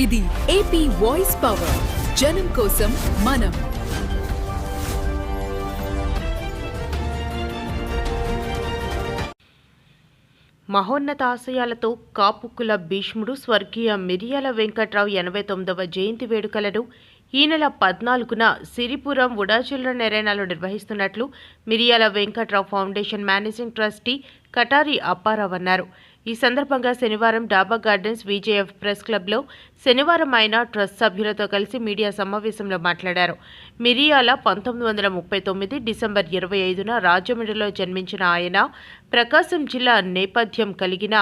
ఇది AP voice power, జనం కోసం మనం. మహోన్నత ఆశయాలతో కాపుకుల భీష్ముడు స్వర్గీయ మిరియాల వెంకట్రావు 89వ జయంతి వేడుకలను ఈ నెల 14న సిరిపురం ఉడాచిల్డ్రన్ ఎరేనాలో నిర్వహిస్తున్నట్లు మిరియాల Venkatrao foundation managing trustee Katari Apparao అన్నారు. ఈ సందర్భంగా శనివారం డాబా గార్డెన్స్ విజేఎఫ్ ప్రెస్ క్లబ్లో శనివారం ఆయన ట్రస్ట్ సభ్యులతో కలిసి మీడియా సమావేశంలో మాట్లాడారు. మిరియాల 1939 డిసెంబర్ 25న రాజమండ్రిలో జన్మించిన ఆయన ప్రకాశం జిల్లా నేపథ్యం కలిగిన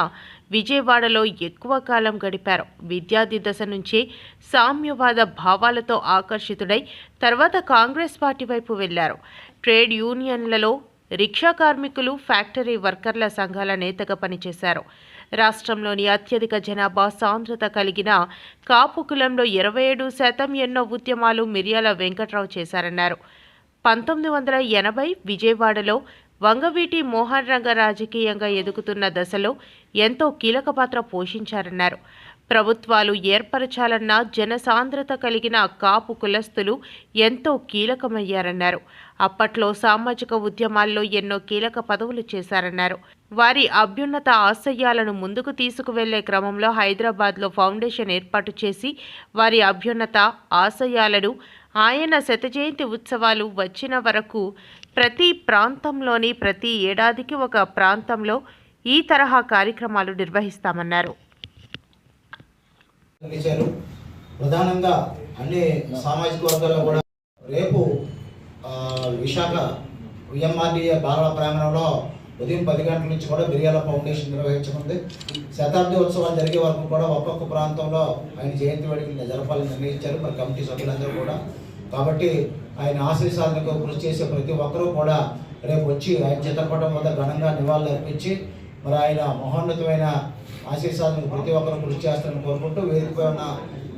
విజయవాడలో ఎక్కువ కాలం గడిపారు. విద్యార్థి దశ నుంచే సామ్యవాద భావాలతో ఆకర్షితుడై తర్వాత కాంగ్రెస్ పార్టీ వైపు వెళ్లారు. ట్రేడ్ యూనియన్లలో రిక్షా కార్మికులు, ఫ్యాక్టరీ వర్కర్ల సంఘాల నేతగా పనిచేశారు. రాష్ట్రంలోని అత్యధిక జనాభా సాంద్రత కలిగిన కాపు కులంలో 27% ఎన్నో ఉద్యమాలు మిరియాల వెంకట్రావు చేశారన్నారు. 1980 విజయవాడలో వంగవీటి మోహన్ రంగ రాజకీయంగా ఎదుగుతున్న దశలో ఎంతో కీలక పాత్ర పోషించారన్నారు. ప్రభుత్వాలు ఏర్పరచాలన్న జనసాంద్రత కలిగిన కాపు కులస్తులు ఎంతో కీలకమయ్యారన్నారు. అప్పట్లో సామాజిక ఉద్యమాల్లో ఎన్నో కీలక పదవులు చేశారన్నారు. వారి అభ్యున్నత ఆశయాలను ముందుకు తీసుకువెళ్లే క్రమంలో హైదరాబాద్లో ఫౌండేషన్ ఏర్పాటు చేసి వారి అభ్యున్నత ఆశయాలను ఆయన శతజయంతి ఉత్సవాలు వచ్చిన వరకు ప్రతి ప్రాంతంలోని ప్రతి ఏడాదికి ఒక ప్రాంతంలో ఈ తరహా కార్యక్రమాలు నిర్వహిస్తామన్నారు. ప్రధానంగా అన్ని సామాజిక వర్గాల్లో కూడా రేపు విశాఖ విఎంఆర్డీఏ బాలల ప్రాంగణంలో ఉదయం 10 గంటల నుంచి కూడా మిరియాల ఫౌండేషన్ నిర్వహించనుంది. శతాబ్ది ఉత్సవాలు జరిగే వరకు కూడా ఒక్కొక్క ప్రాంతంలో ఆయన జయంతి వేడుకలు జరపాలని నిర్ణయించారు మరి కమిటీ సభ్యులందరూ కూడా. కాబట్టి ఆయన ఆశయ సాధనకు కృషి చేసే ప్రతి ఒక్కరూ కూడా రేపు వచ్చి ఆయన చిత్రపటం వద్ద ఘనంగా నివాళులు అర్పించి మరి ఆయన మహోన్నతమైన ఆశయ సాధనకు ప్రతి ఒక్కరూ కృషి చేస్తారని కోరుకుంటూ వేదికపై ఉన్న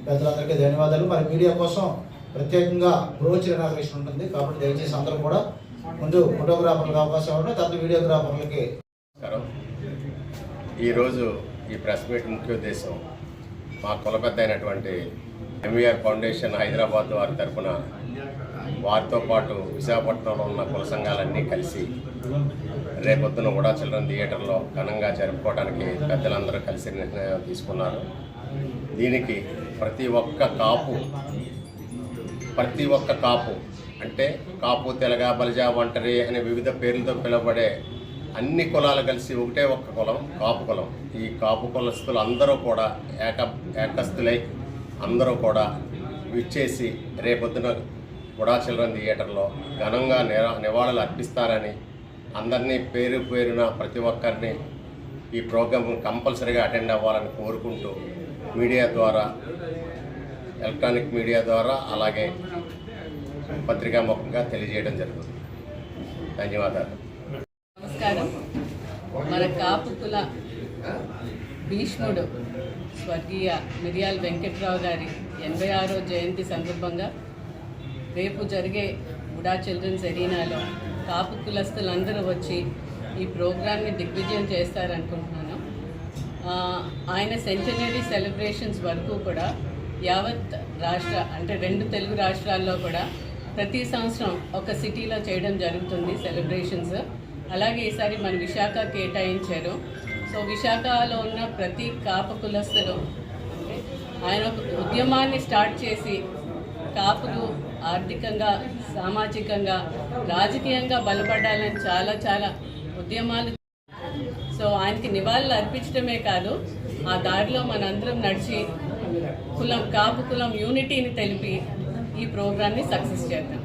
పెద్దలందరికీ ధన్యవాదాలు. మరి మీడియా కోసం ప్రత్యేకంగా బ్రోచర్ ఇనాగ్రేషన్ ఉంటుంది కాబట్టి దయచేసి అందరూ కూడా ముందు ఫోటోగ్రాఫర్లకు అవకాశం ఉంటుంది, తర్వాత వీడియోగ్రాఫర్లకి. ఈరోజు ఈ ప్రెస్ మీట్ ముఖ్య ఉద్దేశం మా కులపెద్ద అయినటువంటి ఎంవీఆర్ ఫౌండేషన్ హైదరాబాద్ వారి తరఫున వారితో పాటు విశాఖపట్నంలో ఉన్న కుల సంఘాలన్నీ కలిసి రేపొద్దున ఉడా చిల్డ్రన్ థియేటర్లో ఘనంగా జరుపుకోవడానికి పెద్దలందరూ కలిసి నిర్ణయం తీసుకున్నారు. దీనికి ప్రతి ఒక్క కాపు అంటే కాపు, తెలగ, బలిజ, ఒంటరి అనే వివిధ పేర్లతో పిలువబడే అన్ని కులాలు కలిసి ఒకటే ఒక్క కులం కాపు కులం. ఈ కాపు కులస్తులు అందరూ కూడా ఏకస్తులై అందరూ కూడా విచ్చేసి రేపొద్దున ఉడా చిల్డ్రన్ థియేటర్లో ఘనంగా నివాళులు అర్పిస్తారని అందరినీ పేరు పేరున ప్రతి ఒక్కరిని ఈ ప్రోగ్రామ్ కంపల్సరీగా అటెండ్ అవ్వాలని కోరుకుంటూ మీడియా ద్వారా, ఎలక్ట్రానిక్ మీడియా ద్వారా అలాగే పత్రికాముఖంగా తెలియజేయడం జరుగుతుంది. ధన్యవాదాలు. నమస్కారం. మన కాపు కుల భీష్ముడు స్వర్గీయ మిరియాల వెంకట్రావు గారి 86వ జయంతి సందర్భంగా రేపు జరిగే ఉడా చిల్డ్రన్స్ ఎరీనాలో కాపు కులస్తులందరూ వచ్చి ఈ ప్రోగ్రామ్ని దిగ్విజయం చేస్తారనుకుంటున్నాను. ఆయన సెంటనరీ సెలబ్రేషన్స్ వరకు కూడా యావత్ అంటే 2 తెలుగు రాష్ట్రాల్లో కూడా ప్రతి సంవత్సరం ఒక సిటీలో చేయడం జరుగుతుంది సెలబ్రేషన్స్. అలాగే ఈసారి మన విశాఖ కేటాయించారు. సో విశాఖలో ఉన్న ప్రతి కాపు కులస్తులు ఆయన ఒక ఉద్యమాన్ని స్టార్ట్ చేసి కాపులు ఆర్థికంగా, సామాజికంగా, రాజకీయంగా బలపడాలని చాలా ఉద్యమాలు. సో ఆయనకి నివాళులు అర్పించడమే కాదు, ఆ దారిలో మనందరం నడిచి కాపు కులం యూనిటీని తెలిపి ఈ ప్రోగ్రామ్ని సక్సెస్ చేద్దాం.